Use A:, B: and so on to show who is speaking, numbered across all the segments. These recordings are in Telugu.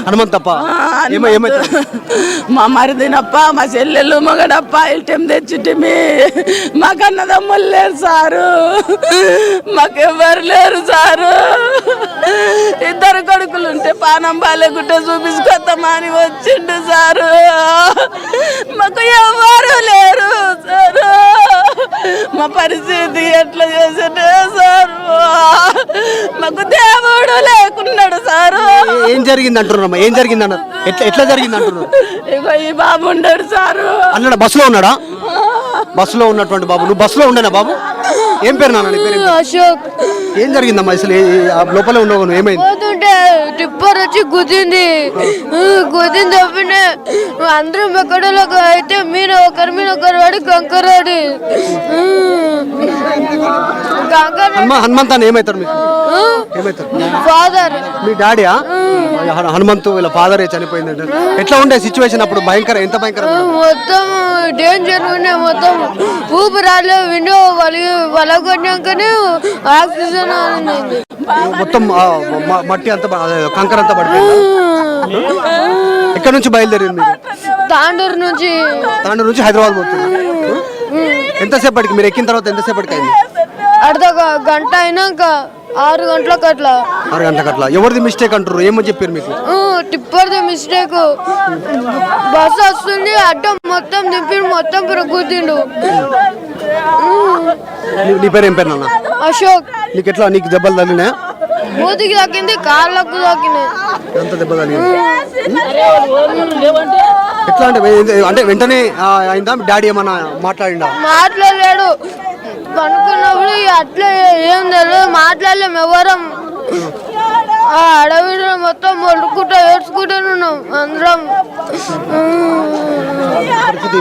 A: హనుమంతప్ప
B: మా మరిదినప్ప మా చెల్లెళ్ళు మగడప్ప ఇల్టెం తెచ్చిటిమి మాకన్నదమ్ములు లేరు సారు, మాకెవ్వరు లేరు సారు. ఇద్దరు కొడుకులుంటే పానం బాలేకుంటే చూపించుకొద్దామా అని వచ్చిండు సారు. మాకు ఎవ్వరు లేరు సారు. మా పరిస్థితి ఎట్లా చేసిండే సారు. మాకు దేవుడు లేకున్నాడు సారు.
A: ఏం జరిగింది అంటున్నారమ్మా? ఏం జరిగింది అన్నారు? ఎట్లా జరిగింది అంటున్నారు?
B: ఇగో ఈ బాబు ఉన్నాడు సారు.
A: అన్నాడు బస్సులో ఉన్నాడా? బస్సులో ఉన్నటువంటి బాబు. నువ్వు బస్సులో ఉండేనా బాబు? ఏం పేరు నాన్న?
C: అశోక్.
A: ఏం జరిగిందమ్మా? అసలు లోపలే ఉన్నావు నువ్వు, ఏమైంది?
C: టిప్పర్ వచ్చి గుద్దింది తప్పిన అందరం ఎక్కడలో అయితే మీద ఒకరు వాడి కంకరాడి
A: హనుమంత్ అని ఏమైతారు మీకు? ఏమైతారు?
C: ఫాదర్.
A: మీ డాడీయా? హనుమంతు వీళ్ళ ఫాదరే చనిపోయిందంటే ఎట్లా ఉండే సిచ్యువేషన్ అప్పుడు? ఎంత భయంకర?
C: మొత్తం డేంజర్ ఉండే, మొత్తం ఊపిరాలు విండో వలగొట్టాకనే ఆక్సిజన్
A: మొత్తం మట్టి అంతా కంకర అంతా పడిపోయింది. ఎక్కడి నుంచి బయలుదేరింది?
C: తాండూరు
A: నుంచి హైదరాబాద్ పోతుంది. ఎంతసేపటికి మీరు ఎక్కిన తర్వాత ఎంతసేపటికి అయింది?
C: అర్ధ గంట అయినాక 6 గంటలకు అట్లా.
A: 6 గంటలకు అట్లా. ఎవరిది మిస్టేక్ అంటారు? ఏమో చెప్పారు మీకు?
C: టిప్పర్ది మిస్టేక్. బస్సు వస్తుంది అడ్డం మొత్తం దింపి మొత్తం గుద్దిండు.
A: నీ పేరు ఏం పేరు నాన్న?
C: అశోక్.
A: నీకు ఎట్లా? నీకు దెబ్బలు తగిలినా?
C: మూతికి తాకింది, కాళ్ళకు తాకినాయి.
A: ఎంత దెబ్బ తగిలింది? ఎట్లా అంటే వెంటనే అయిందా? డాడీ ఏమన్నా
C: మాట్లాడలేడు. పనుకున్నప్పుడు అట్లా ఏం తెలియదు, మాట్లాడలేము ఎవరం. అడవిలో మొత్తం మొడుకుంటా ఏడ్చుకుంటున్నాం అందరం.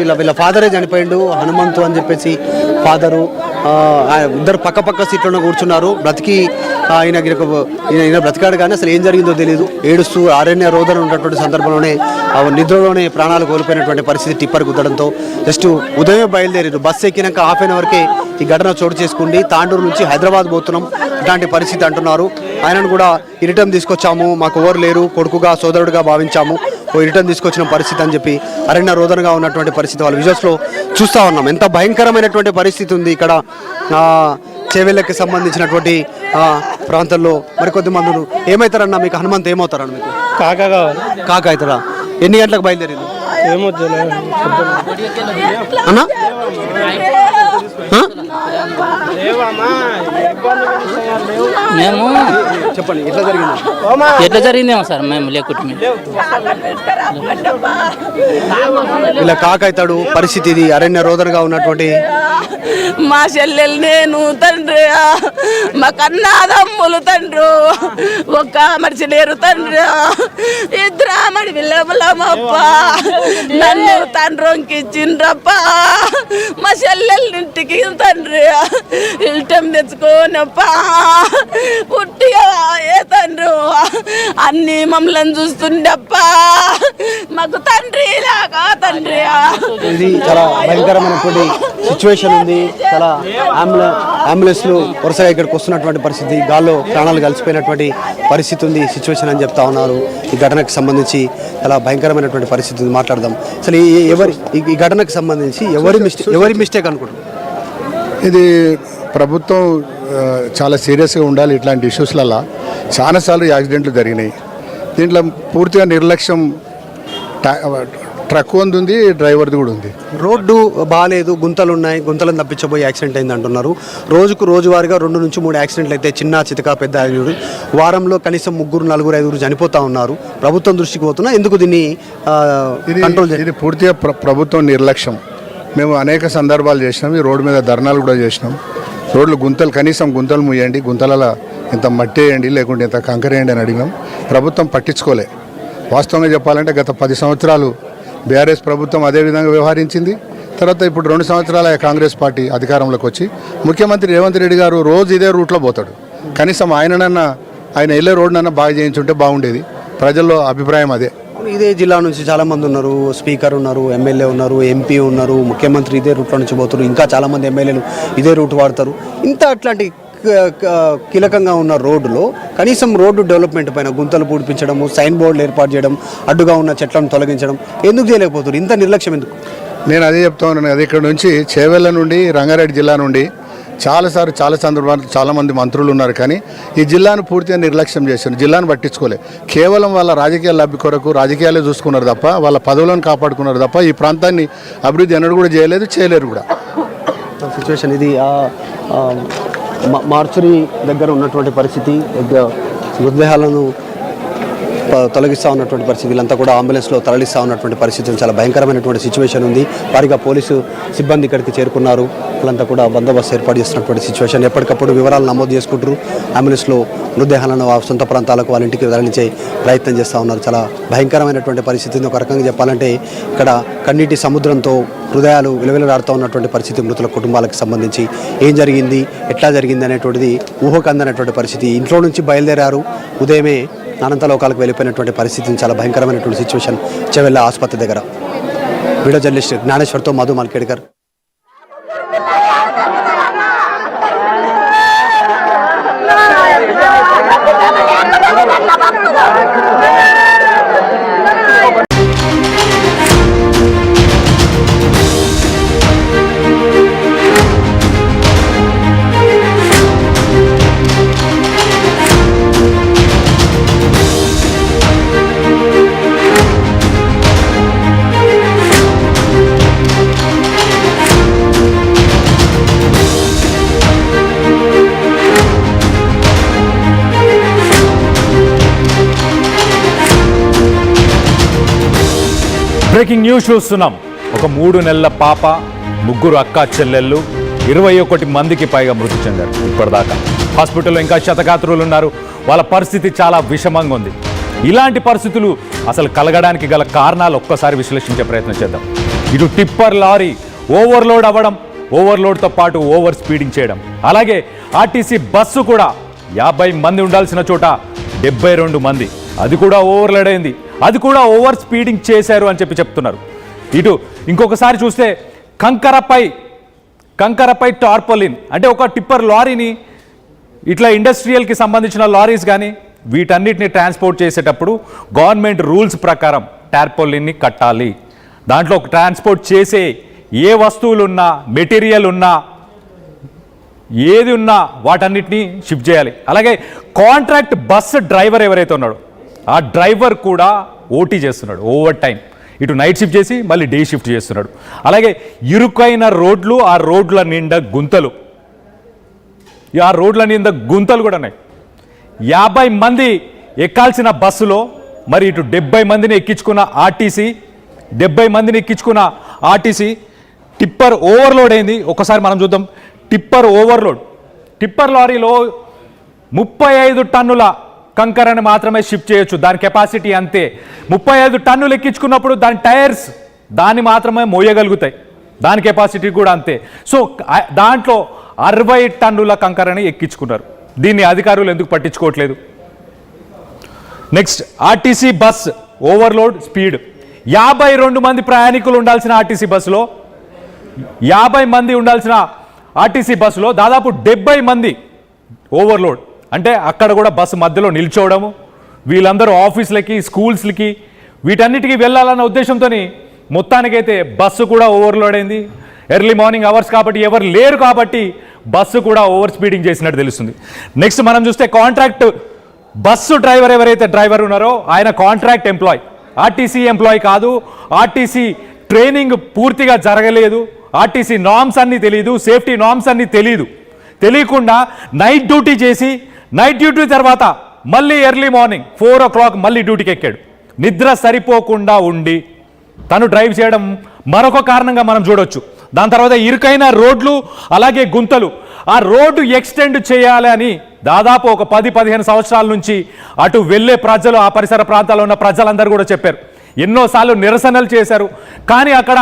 A: వీళ్ళ ఫాదరే చనిపోయిండు, హనుమంతు అని చెప్పేసి ఫాదరు. ఇద్దరు పక్క సీట్లోనే కూర్చున్నారు. ఈయన బ్రతికాడు కానీ అసలు ఏం జరిగిందో తెలియదు. ఏడుస్తూ అరణ్య రోదన ఉన్నటువంటి సందర్భంలోనే నిద్రలోనే ప్రాణాలు కోల్పోయినటువంటి పరిస్థితి టిప్పర్ గుద్దడంతో. జస్ట్ ఉదయం బయలుదేరారు. బస్సు ఎక్కినాక హాఫ్ అన్ అవర్కే ఈ ఘటన చోటు చేసుకుంది. తాండూరు నుంచి హైదరాబాద్ పోతున్నాం ఇట్లాంటి పరిస్థితి అంటున్నారు. ఆయనను కూడా ఇరిటం తీసుకొచ్చాము, మాకు ఎవరు లేరు, కొడుకుగా సోదరుడుగా భావించాము, ఇరిటం తీసుకొచ్చిన పరిస్థితి అని చెప్పి అరణ్య రోదనగా ఉన్నటువంటి పరిస్థితి వాళ్ళ విజువల్స్లో చూస్తూ ఉన్నాం. ఎంత భయంకరమైనటువంటి పరిస్థితి ఉంది ఇక్కడ చేవెళ్ళకి సంబంధించినటువంటి ప్రాంతంలో. మరికొద్ది మంది ఏమవుతారన్నా మీకు? హనుమంత్ ఏమవుతారన్న మీకు? కాక అవుతారా? ఎన్ని గంటలకు బయలుదేరింది అన్నా?
D: మేము
A: చెప్పండి
D: ఎట్లా జరిగిందేమో సార్. మేము లేకుంటే
A: ఇలా కాకైతాడు పరిస్థితి ఇది. అరణ్య రోదనగా ఉన్నటువంటి
B: మా చెల్లెలు నేను తండ్రి, మా కన్నాదమ్ములు తండ్రు, ఒక్క మనిషి లేరు తండ్రి, ఇద్దరు ఆమడి విల్లమలమప్ప నన్ను తండ్రికి ఇచ్చిండ్రప్ప. మా చెల్లెళ్ళింటికి తండ్రి ఇల్టం తెచ్చుకోనప్ప పుట్టిగా ఏ తండ్రి అన్ని మమ్మల్ని చూస్తుండప్ప. మాకు తండ్రి లాగా తండ్రి.
A: ఇది చాలా భయంకరమైనటువంటి సిచ్యువేషన్ ఉంది. చాలా అంబులెన్స్లు వరుసగా ఇక్కడికి వస్తున్నటువంటి పరిస్థితి, గాల్లో ప్రాణాలు కలిసిపోయినటువంటి పరిస్థితి ఉంది, సిచ్యువేషన్ అని చెప్తా ఉన్నారు. ఈ ఘటనకు సంబంధించి చాలా భయంకరమైనటువంటి పరిస్థితి ఉంది. మాట్లాడదాం. అసలు ఈ ఘటనకు సంబంధించి ఎవరి మిస్టేక్ అనుకుంటున్నారు?
E: ఇది ప్రభుత్వం చాలా సీరియస్గా ఉండాలి. ఇట్లాంటి ఇష్యూస్లలో చాలాసార్లు యాక్సిడెంట్లు జరిగినాయి. దీంట్లో పూర్తిగా నిర్లక్ష్యం ట్రక్ ఉంది, డ్రైవర్ది కూడా ఉంది.
A: రోడ్డు బాగాలేదు, గుంతలు ఉన్నాయి, గుంతలను తప్పించబోయి యాక్సిడెంట్ అయింది అంటున్నారు. రోజువారీగా 2 నుంచి 3 యాక్సిడెంట్లు అయితే చిన్న చితక పెద్ద వారంలో కనీసం 3, 4, 5 చనిపోతూ ఉన్నారు. ప్రభుత్వం దృష్టికి పోతున్నా ఎందుకు దీన్ని కంట్రోల్?
E: ఇది పూర్తిగా ప్రభుత్వం నిర్లక్ష్యం. మేము అనేక సందర్భాలు చేసినాం, ఈ రోడ్డు మీద ధర్నాలు కూడా చేసినాం. రోడ్లు కనీసం గుంతలు ముయ్యండి, గుంతలలో ఇంత మట్టి వేయండి, లేకుంటే ఇంత కంకర వేయండి అని అడిగినాం. ప్రభుత్వం పట్టించుకోలే. వాస్తవంగా చెప్పాలంటే గత 10 సంవత్సరాలు బీఆర్ఎస్ ప్రభుత్వం అదేవిధంగా వ్యవహరించింది. తర్వాత ఇప్పుడు 2 సంవత్సరాల కాంగ్రెస్ పార్టీ అధికారంలోకి వచ్చి ముఖ్యమంత్రి రేవంత్ రెడ్డి గారు రోజు ఇదే రూట్లో పోతాడు. కనీసం ఆయన వెళ్ళే రోడ్డునన్నా బాగా చేయించుంటే బాగుండేది. ప్రజల్లో అభిప్రాయం అదే.
A: ఇదే జిల్లా నుంచి చాలా మంది ఉన్నారు, స్పీకర్ ఉన్నారు, ఎమ్మెల్యే ఉన్నారు, ఎంపీ ఉన్నారు, ముఖ్యమంత్రి ఇదే రూట్లో నుంచి పోతారు, ఇంకా చాలా మంది ఎమ్మెల్యేలు ఇదే రూట్ వాడతారు. ఇంత అట్లాంటి కీలకంగా ఉన్న రోడ్డులో కనీసం రోడ్డు డెవలప్మెంట్ పైన గుంతలు పూడిపించడము, సైన్ బోర్డులు ఏర్పాటు చేయడం, అడ్డుగా ఉన్న చెట్లను తొలగించడం ఎందుకు చేయలేకపోతారు? ఇంత నిర్లక్ష్యం ఎందుకు?
E: నేను అదే చెప్తా ఉన్నాను. అది ఇక్కడ నుంచి చేవెళ్ళ నుండి రంగారెడ్డి జిల్లా నుండి చాలా సందర్భాలు చాలామంది మంత్రులు ఉన్నారు, కానీ ఈ జిల్లాను పూర్తిగా నిర్లక్ష్యం చేశారు. జిల్లాను పట్టించుకోలే. కేవలం వాళ్ళ రాజకీయ లబ్ధి కొరకు రాజకీయాలే చూసుకున్నారు తప్ప, వాళ్ళ పదవులను కాపాడుకున్నారు తప్ప ఈ ప్రాంతాన్ని అభివృద్ధి ఎన్నడూ కూడా చేయలేరు కూడా.
A: సిచ్యువేషన్ ఇది. మార్చురి దగ్గర ఉన్నటువంటి పరిస్థితి, మృతదేహాలను తొలగిస్తూ ఉన్నటువంటి పరిస్థితి, వీళ్ళంతా కూడా అంబులెన్స్లో తరలిస్తూ ఉన్నటువంటి పరిస్థితి, చాలా భయంకరమైనటువంటి సిచ్యువేషన్ ఉంది. వారిగా పోలీసు సిబ్బంది ఇక్కడికి చేరుకున్నారు. వాళ్ళంతా కూడా బందోబస్తు ఏర్పాటు చేస్తున్నటువంటి సిచ్యువేషన్. ఎప్పటికప్పుడు వివరాలు నమోదు చేసుకుంటారు. అంబులెన్స్లో మృతదేహాలను సొంత ప్రాంతాలకు వాళ్ళ ఇంటికి తరలించే ప్రయత్నం చేస్తూ ఉన్నారు. చాలా భయంకరమైనటువంటి పరిస్థితి. ఒక రకంగా చెప్పాలంటే ఇక్కడ కన్నీటి సముద్రంతో హృదయాలు విలవిలలాడుతూ ఉన్నటువంటి పరిస్థితి. మృతుల కుటుంబాలకు సంబంధించి ఏం జరిగింది, ఎట్లా జరిగింది అనేటువంటిది ఊహకు అందనటువంటి పరిస్థితి. ఇంట్లో నుంచి బయలుదేరారు, ఉదయమే అనంతలోకాలకు వెళ్ళిపోయినటువంటి పరిస్థితి. చాలా భయంకరమైనటువంటి సిచ్యువేషన్ చెవెళ్ళ ఆసుపత్రి దగ్గర. వీడియో జర్నలిస్ట్ జ్ఞానేశ్వర్తో మధు మల్కేడ్కర్.
F: బ్రేకింగ్ న్యూస్ చూస్తున్నాం. ఒక 3 నెలల పాప, 3 అక్క చెల్లెళ్ళు, 21 మందికి పైగా మృతి చెందారు. ఇప్పటిదాకా హాస్పిటల్లో ఇంకా శతగాత్రులు ఉన్నారు. వాళ్ళ పరిస్థితి చాలా విషమంగా ఉంది. ఇలాంటి పరిస్థితులు అసలు కలగడానికి గల కారణాలు ఒక్కసారి విశ్లేషించే ప్రయత్నం చేద్దాం. ఇటు టిప్పర్ లారీ ఓవర్లోడ్ అవ్వడం, ఓవర్లోడ్తో పాటు ఓవర్ స్పీడింగ్ చేయడం, అలాగే ఆర్టీసీ బస్సు కూడా 50 మంది ఉండాల్సిన చోట 72 మంది, అది కూడా ఓవర్లోడ్ అయింది, అది కూడా ఓవర్ స్పీడింగ్ చేశారు అని చెప్తున్నారు. ఇటు ఇంకొకసారి చూస్తే కంకరపై టార్పోలిన్, అంటే ఒక టిప్పర్ లారీని ఇట్లా ఇండస్ట్రియల్కి సంబంధించిన లారీస్ కానీ వీటన్నిటిని ట్రాన్స్పోర్ట్ చేసేటప్పుడు గవర్నమెంట్ రూల్స్ ప్రకారం టార్పోలిన్ని కట్టాలి. దాంట్లో ట్రాన్స్పోర్ట్ చేసే ఏ వస్తువులు ఉన్నా, మెటీరియల్ ఉన్నా, ఏది ఉన్నా వాటన్నిటిని షిఫ్ట్ చేయాలి. అలాగే కాంట్రాక్ట్ బస్సు డ్రైవర్ ఎవరైతే ఉన్నాడో ఆ డ్రైవర్ కూడా ఓటీ చేస్తున్నాడు, ఓవర్ టైం. ఇటు నైట్ షిఫ్ట్ చేసి మళ్ళీ డే షిఫ్ట్ చేస్తున్నాడు. అలాగే ఇరుకైన రోడ్లు, ఆ రోడ్ల నిండా గుంతలు, ఆ రోడ్ల నిండా గుంతలు కూడా ఉన్నాయి. 50 మంది ఎక్కాల్సిన బస్సులో మరి ఇటు 70 మందిని ఎక్కించుకున్న ఆర్టీసీ టిప్పర్ ఓవర్లోడ్ అయింది. ఒకసారి మనం చూద్దాం. టిప్పర్ ఓవర్లోడ్, టిప్పర్ లారీలో 35 టన్నుల కంకరని మాత్రమే షిఫ్ట్ చేయొచ్చు. దాని కెపాసిటీ అంతే. 35 టన్నులు ఎక్కించుకున్నప్పుడు దాని టైర్స్ దాన్ని మాత్రమే మోయగలుగుతాయి, దాని కెపాసిటీ కూడా అంతే. సో దాంట్లో 60 టన్నుల కంకరని ఎక్కించుకున్నారు. దీన్ని అధికారులు ఎందుకు పట్టించుకోవట్లేదు? Next, RTC bus overload speed. 52 మంది ప్రయాణికులు ఉండాల్సిన ఆర్టీసీ బస్సులో 50 మంది ఉండాల్సిన ఆర్టీసీ బస్సులో దాదాపు 70 మంది ఓవర్లోడ్. అంటే అక్కడ కూడా బస్సు మధ్యలో నిల్చోవడము, వీళ్ళందరూ ఆఫీసులకి, స్కూల్స్లకి, వీటన్నిటికీ వెళ్ళాలన్న ఉద్దేశంతో మొత్తానికైతే బస్సు కూడా ఓవర్లోడ్ అయింది. ఎర్లీ మార్నింగ్ అవర్స్ కాబట్టి ఎవరు లేరు కాబట్టి బస్సు కూడా ఓవర్ స్పీడింగ్ చేసినట్టు తెలుస్తుంది. నెక్స్ట్ మనం చూస్తే కాంట్రాక్ట్ బస్సు డ్రైవర్ ఎవరైతే డ్రైవర్ ఉన్నారో ఆయన కాంట్రాక్ట్ ఎంప్లాయ్, ఆర్టీసీ ఎంప్లాయ్ కాదు. ఆర్టీసీ ట్రైనింగ్ పూర్తిగా జరగలేదు, ఆర్టీసీ నామ్స్ అన్నీ తెలియదు, సేఫ్టీ నామ్స్ అన్నీ తెలియకుండా నైట్ డ్యూటీ చేసి, నైట్ డ్యూటీ తర్వాత మళ్ళీ ఎర్లీ మార్నింగ్ 4 o'clock మళ్ళీ డ్యూటీకి ఎక్కాడు. నిద్ర సరిపోకుండా ఉండి తను డ్రైవ్ చేయడం మరొక కారణంగా మనం చూడొచ్చు. దాని తర్వాత ఇరుకైన రోడ్లు, అలాగే గుంతలు. ఆ రోడ్డు ఎక్స్టెండ్ చేయాలి అని దాదాపు ఒక 10-15 సంవత్సరాల నుంచి అటు వెళ్ళే ప్రజలు, ఆ పరిసర ప్రాంతాల్లో ఉన్న ప్రజలందరూ కూడా చెప్పారు. ఎన్నోసార్లు నిరసనలు చేశారు. కానీ అక్కడ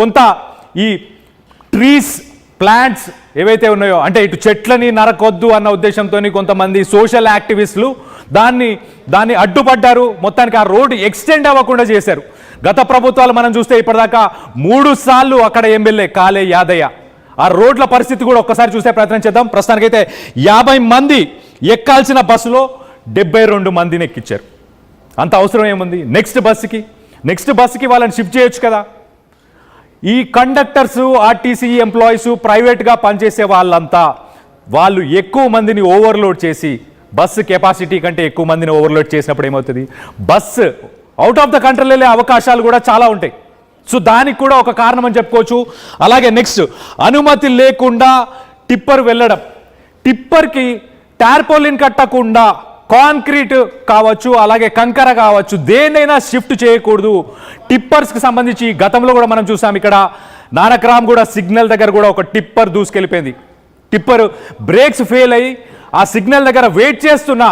F: కొంత ఈ ట్రీస్ ప్లాంట్స్ ఏవైతే ఉన్నాయో, అంటే ఇటు చెట్లని నరకొద్దు అన్న ఉద్దేశంతో కొంతమంది సోషల్ యాక్టివిస్టులు దాన్ని అడ్డుపడ్డారు. మొత్తానికి ఆ రోడ్డు ఎక్స్టెండ్ అవ్వకుండా చేశారు. గత ప్రభుత్వాలు మనం చూస్తే ఇప్పటిదాకా 3 సార్లు అక్కడ ఎమ్మెల్యే కాలే యాదయ్య. ఆ రోడ్ల పరిస్థితి కూడా ఒక్కసారి చూసే ప్రయత్నం చేద్దాం. ప్రస్తుతానికైతే 50 మంది ఎక్కాల్సిన బస్సులో 72 మందిని ఎక్కించారు. అంత అవసరం ఏముంది? నెక్స్ట్ బస్సుకి వాళ్ళని షిఫ్ట్ చేయొచ్చు కదా. ఈ కండక్టర్స్, ఆర్టీసీ ఎంప్లాయీస్, ప్రైవేట్గా పనిచేసే వాళ్ళు ఎక్కువ మందిని ఓవర్లోడ్ చేసి, బస్సు కెపాసిటీ కంటే ఎక్కువ మందిని ఓవర్లోడ్ చేసినప్పుడు ఏమవుతుంది? Bus out of the control వెళ్ళే అవకాశాలు కూడా చాలా ఉంటాయి. సో దానికి కూడా ఒక కారణం అని చెప్పుకోవచ్చు. అలాగే నెక్స్ట్, అనుమతి లేకుండా టిప్పర్ వెళ్ళడం. టిప్పర్కి టార్పోలిన్ కట్టకుండా కాంక్రీట్ కావచ్చు, అలాగే కంకర కావచ్చు, దేన్నైనా షిఫ్ట్ చేయకూడదు. టిప్పర్స్కి సంబంధించి గతంలో కూడా మనం చూసాం. ఇక్కడ నానక్రామ్ కూడా సిగ్నల్ దగ్గర కూడా ఒక టిప్పర్ దూసుకెళ్ళిపోయింది. టిప్పర్ బ్రేక్స్ ఫెయిల్ అయ్యి ఆ సిగ్నల్ దగ్గర వెయిట్ చేస్తున్న,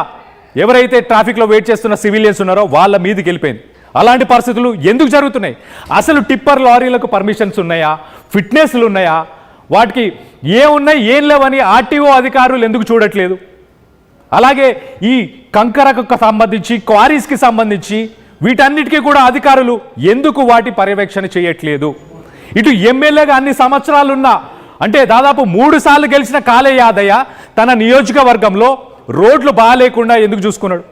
F: ఎవరైతే ట్రాఫిక్లో వెయిట్ చేస్తున్న సివిలియన్స్ ఉన్నారో వాళ్ళ మీదకి వెళ్ళిపోయింది. అలాంటి పరిస్థితులు ఎందుకు జరుగుతున్నాయి? అసలు టిప్పర్ లారీలకు పర్మిషన్స్ ఉన్నాయా? ఫిట్నెస్లు ఉన్నాయా? వాటికి ఏమున్నాయి ఏం లేవని ఆర్టీఓ అధికారులు ఎందుకు చూడట్లేదు? అలాగే ఈ కంకరకు సంబంధించి, క్వారీస్కి సంబంధించి వీటన్నిటికీ కూడా అధికారులు ఎందుకు వాటి పర్యవేక్షణ చేయట్లేదు? ఇటు ఎమ్మెల్యేగా అన్ని సంవత్సరాలున్నా, అంటే దాదాపు 3 సార్లు గెలిచిన కాలే యాదయ్య తన నియోజకవర్గంలో రోడ్లు బాగాలేకుండా ఎందుకు చూసుకున్నాడు?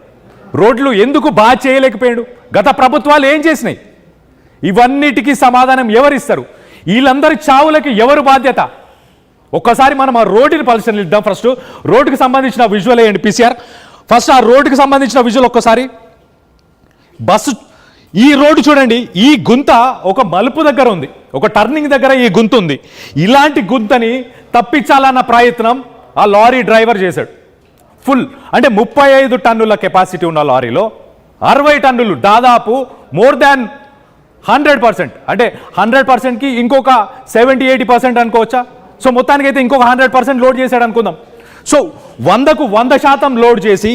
F: రోడ్లు ఎందుకు బాగా చేయలేకపోయాడు? గత ప్రభుత్వాలు ఏం చేసినాయి? ఇవన్నిటికీ సమాధానం ఎవరిస్తారు? వీళ్ళందరి చావులకి ఎవరు బాధ్యత? ఒక్కసారి మనం ఆ రోడ్డుని పరిశీలిద్దాం. ఫస్ట్ రోడ్డుకి సంబంధించిన విజువల్ వేయండి పీసీఆర్. ఫస్ట్ ఆ రోడ్డుకి సంబంధించిన విజువల్ ఒక్కసారి. బస్సు ఈ రోడ్డు చూడండి, ఈ గుంత ఒక మలుపు దగ్గర ఉంది, ఒక టర్నింగ్ దగ్గర ఈ గుంత ఉంది. ఇలాంటి గుంతని తప్పించాలన్న ప్రయత్నం ఆ లారీ డ్రైవర్ చేశాడు. ఫుల్ అంటే 35 టన్నుల కెపాసిటీ ఉన్న లారీలో 60 టన్నులు, దాదాపు మోర్ దాన్ 100%, అంటే 100%కి ఇంకొక 70-80% అనుకోవచ్చా? సో మొత్తానికి అయితే ఇంకొక 100% లోడ్ చేశాడు అనుకుందాం. సో 100కు 100% లోడ్ చేసి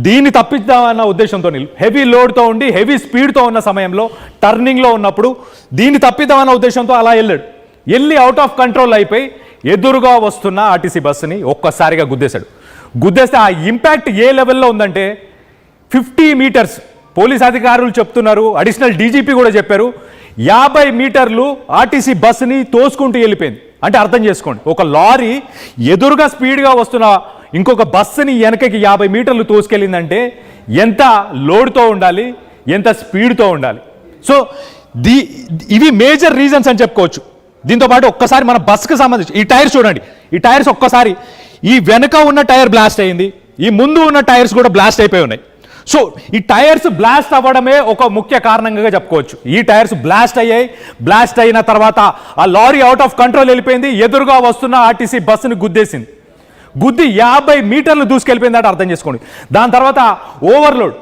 F: దీన్ని తప్పిద్దామన్న ఉద్దేశంతో, హెవీ లోడ్తో ఉండి హెవీ స్పీడ్తో ఉన్న సమయంలో టర్నింగ్లో ఉన్నప్పుడు దీన్ని తప్పిద్దామన్న ఉద్దేశంతో అలా వెళ్ళి అవుట్ ఆఫ్ కంట్రోల్ అయిపోయి ఎదురుగా వస్తున్న ఆర్టీసీ బస్సుని ఒక్కసారిగా గుద్దేస్తే ఆ ఇంపాక్ట్ ఏ లెవెల్లో ఉందంటే 50 మీటర్స్. పోలీస్ అధికారులు చెప్తున్నారు, అడిషనల్ డీజీపీ కూడా చెప్పారు, 50 మీటర్లు ఆర్టీసీ బస్సుని తోసుకుంటూ వెళ్ళిపోయింది. అంటే అర్థం చేసుకోండి, ఒక లారీ ఎదురుగా స్పీడ్గా వస్తున్న ఇంకొక బస్సుని వెనకకి 50 మీటర్లు తోసుకెళ్ళిందంటే ఎంత లోడ్తో ఉండాలి, ఎంత స్పీడ్తో ఉండాలి. సో ఇవి మేజర్ రీజన్స్ అని చెప్పుకోవచ్చు. దీంతో పాటు ఒక్కసారి మన బస్సుకి సంబంధించి ఈ టైర్స్ చూడండి. ఈ టైర్స్ ఒక్కసారి, ఈ వెనక ఉన్న టైర్ బ్లాస్ట్ అయింది, ఈ ముందు ఉన్న టైర్స్ కూడా బ్లాస్ట్ అయిపోయి ఉన్నాయి. సో ఈ టైర్స్ బ్లాస్ట్ అవ్వడమే ఒక ముఖ్య కారణంగా చెప్పుకోవచ్చు. ఈ టైర్స్ బ్లాస్ట్ అయిన తర్వాత ఆ లారీ అవుట్ ఆఫ్ కంట్రోల్ వెళ్ళిపోయింది, ఎదురుగా వస్తున్న ఆర్టీసీ బస్సుని గుద్ది 50 మీటర్లు దూసుకెళ్ళిపోయిందంటే అర్థం చేసుకోండి. దాని తర్వాత ఓవర్లోడ్.